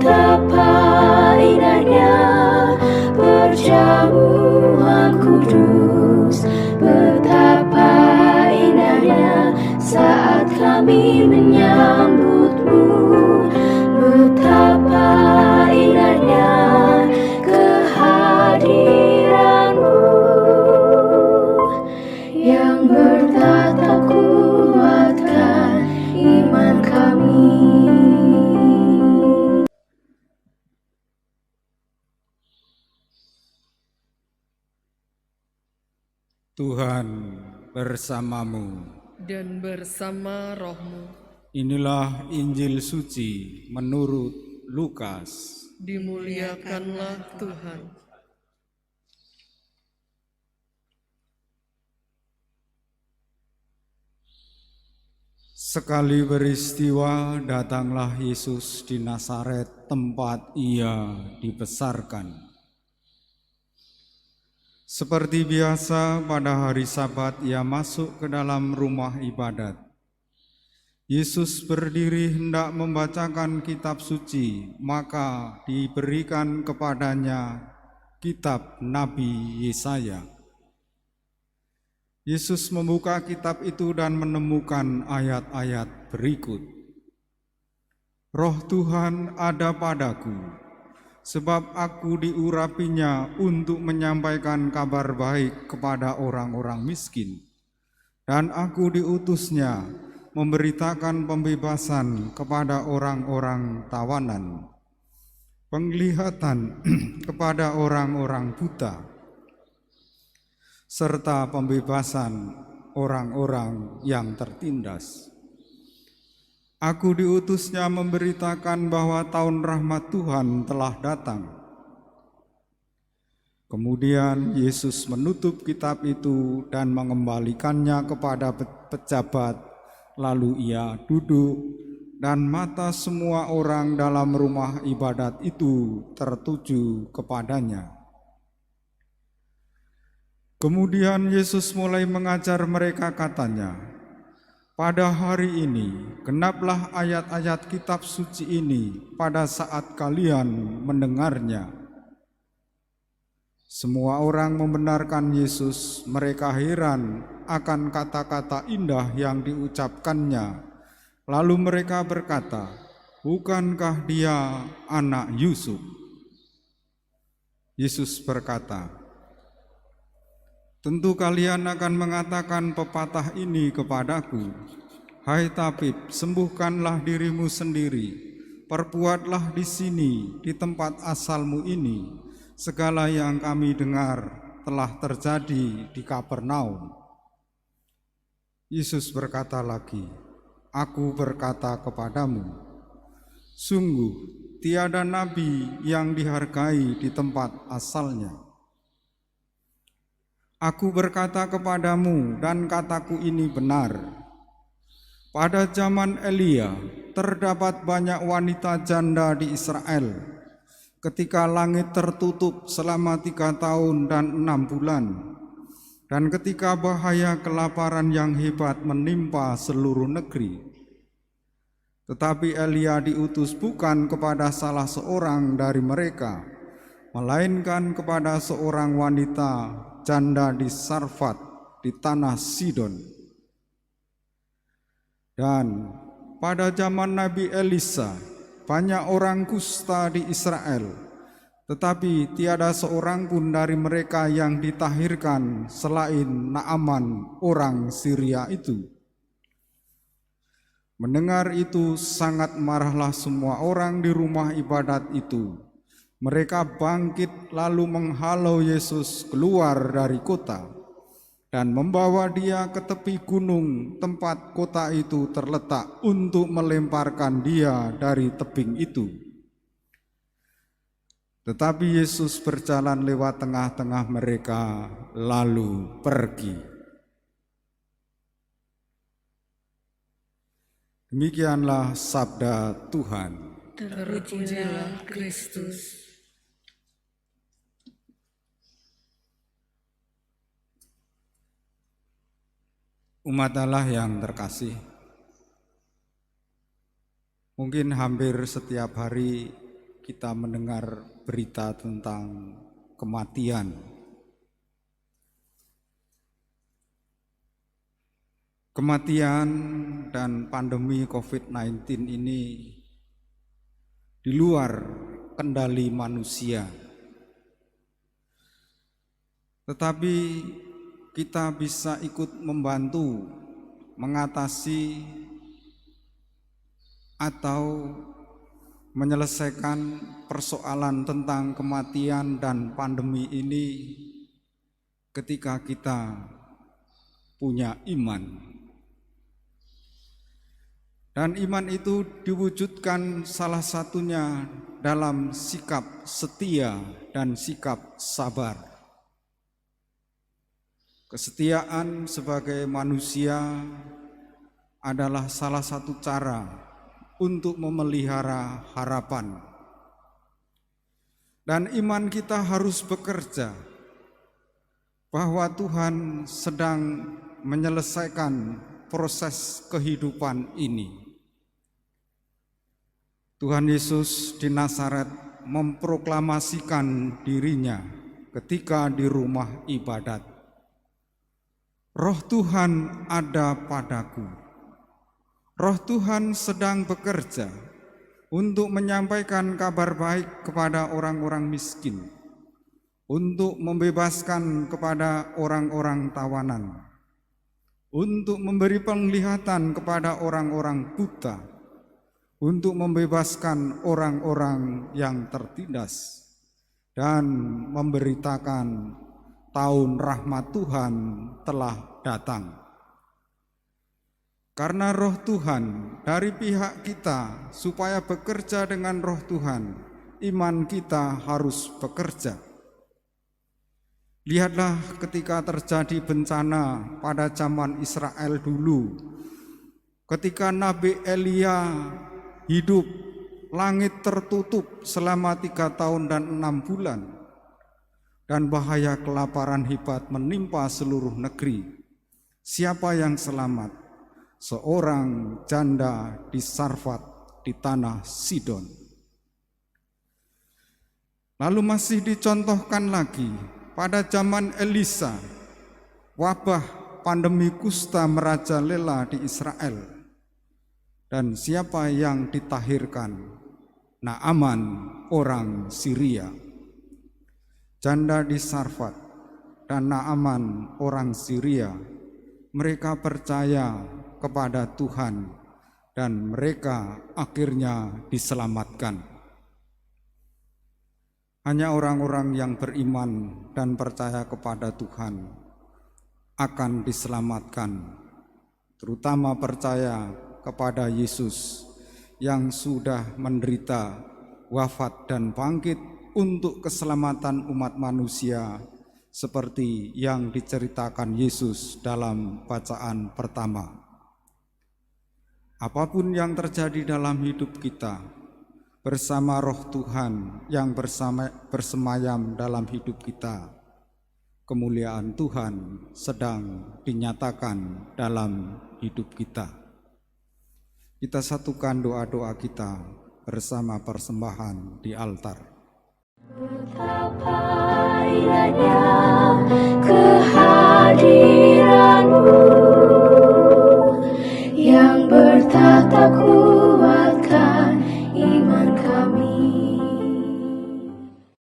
Betapa indahnya perjamuan kudus, betapa indahnya saat kami menyambutmu, betapa indahnya kehadiranmu yang bertatap kuatkan iman kami. Tuhan bersamamu dan bersama rohmu. Inilah Injil suci menurut Lukas. Dimuliakanlah Tuhan. Sekali peristiwa datanglah Yesus di Nazaret, tempat ia dibesarkan. Seperti biasa pada hari Sabat ia masuk ke dalam rumah ibadat. Yesus berdiri hendak membacakan kitab suci, maka diberikan kepadanya kitab Nabi Yesaya. Yesus membuka kitab itu dan menemukan ayat-ayat berikut. Roh Tuhan ada padaku, sebab aku diurapinya untuk menyampaikan kabar baik kepada orang-orang miskin, dan aku diutusnya memberitakan pembebasan kepada orang-orang tawanan, penglihatan kepada orang-orang buta, serta pembebasan orang-orang yang tertindas. Aku diutusnya memberitakan bahwa tahun rahmat Tuhan telah datang. Kemudian Yesus menutup kitab itu dan mengembalikannya kepada pejabat, lalu ia duduk dan mata semua orang dalam rumah ibadat itu tertuju kepadanya. Kemudian Yesus mulai mengajar mereka, katanya, pada hari ini, genaplah ayat-ayat kitab suci ini pada saat kalian mendengarnya. Semua orang membenarkan Yesus, mereka heran akan kata-kata indah yang diucapkannya. Lalu mereka berkata, bukankah dia anak Yusuf? Yesus berkata, tentu kalian akan mengatakan pepatah ini kepadaku, hai tabib, sembuhkanlah dirimu sendiri, perbuatlah di sini, di tempat asalmu ini, segala yang kami dengar telah terjadi di Kapernaum. Yesus berkata lagi, aku berkata kepadamu, sungguh tiada nabi yang dihargai di tempat asalnya. Aku berkata kepadamu, dan kataku ini benar. Pada zaman Elia, terdapat banyak wanita janda di Israel. Ketika langit tertutup selama 3 tahun dan 6 bulan, dan ketika bahaya kelaparan yang hebat menimpa seluruh negeri. Tetapi Elia diutus bukan kepada salah seorang dari mereka, melainkan kepada seorang wanita janda di Sarfat di tanah Sidon. Dan pada zaman Nabi Elisa, banyak orang kusta di Israel, tetapi tiada seorang pun dari mereka yang ditahirkan selain Naaman orang Syria itu. Mendengar itu sangat marahlah semua orang di rumah ibadat itu. Mereka bangkit lalu menghalau Yesus keluar dari kota dan membawa dia ke tepi gunung tempat kota itu terletak untuk melemparkan dia dari tebing itu. Tetapi Yesus berjalan lewat tengah-tengah mereka lalu pergi. Demikianlah sabda Tuhan. Terpujilah Kristus. Umat Allah yang terkasih, mungkin hampir setiap hari kita mendengar berita tentang kematian. Kematian dan pandemi COVID-19 ini di luar kendali manusia. Tetapi kita bisa ikut membantu mengatasi atau menyelesaikan persoalan tentang kematian dan pandemi ini ketika kita punya iman. Dan iman itu diwujudkan salah satunya dalam sikap setia dan sikap sabar. Kesetiaan sebagai manusia adalah salah satu cara untuk memelihara harapan. Dan iman kita harus bekerja bahwa Tuhan sedang menyelesaikan proses kehidupan ini. Tuhan Yesus di Nazaret memproklamasikan dirinya ketika di rumah ibadat. Roh Tuhan ada padaku. Roh Tuhan sedang bekerja untuk menyampaikan kabar baik kepada orang-orang miskin, untuk membebaskan kepada orang-orang tawanan, untuk memberi penglihatan kepada orang-orang buta, untuk membebaskan orang-orang yang tertindas, dan memberitakan tahun rahmat Tuhan telah datang. Karena roh Tuhan dari pihak kita supaya bekerja dengan roh Tuhan, iman kita harus bekerja. Lihatlah ketika terjadi bencana pada zaman Israel dulu, ketika Nabi Elia hidup, langit tertutup selama 3 tahun dan 6 bulan, dan bahaya kelaparan hebat menimpa seluruh negeri. Siapa yang selamat? Seorang janda di Sarfat di tanah Sidon. Lalu masih dicontohkan lagi pada zaman Elisa, wabah pandemi kusta merajalela di Israel. Dan siapa yang ditahirkan? Naaman, orang Syria. Janda di Sarfat dan Naaman, orang Syria, mereka percaya kepada Tuhan dan mereka akhirnya diselamatkan. Hanya orang-orang yang beriman dan percaya kepada Tuhan akan diselamatkan, terutama percaya kepada Yesus yang sudah menderita, wafat dan bangkit untuk keselamatan umat manusia seperti yang diceritakan Yesus dalam bacaan pertama. Apapun yang terjadi dalam hidup kita, bersama roh Tuhan yang bersemayam dalam hidup kita, kemuliaan Tuhan sedang dinyatakan dalam hidup kita. Kita satukan doa-doa kita bersama persembahan di altar. Betapa indahnya kehadiran-Mu yang bertata kuat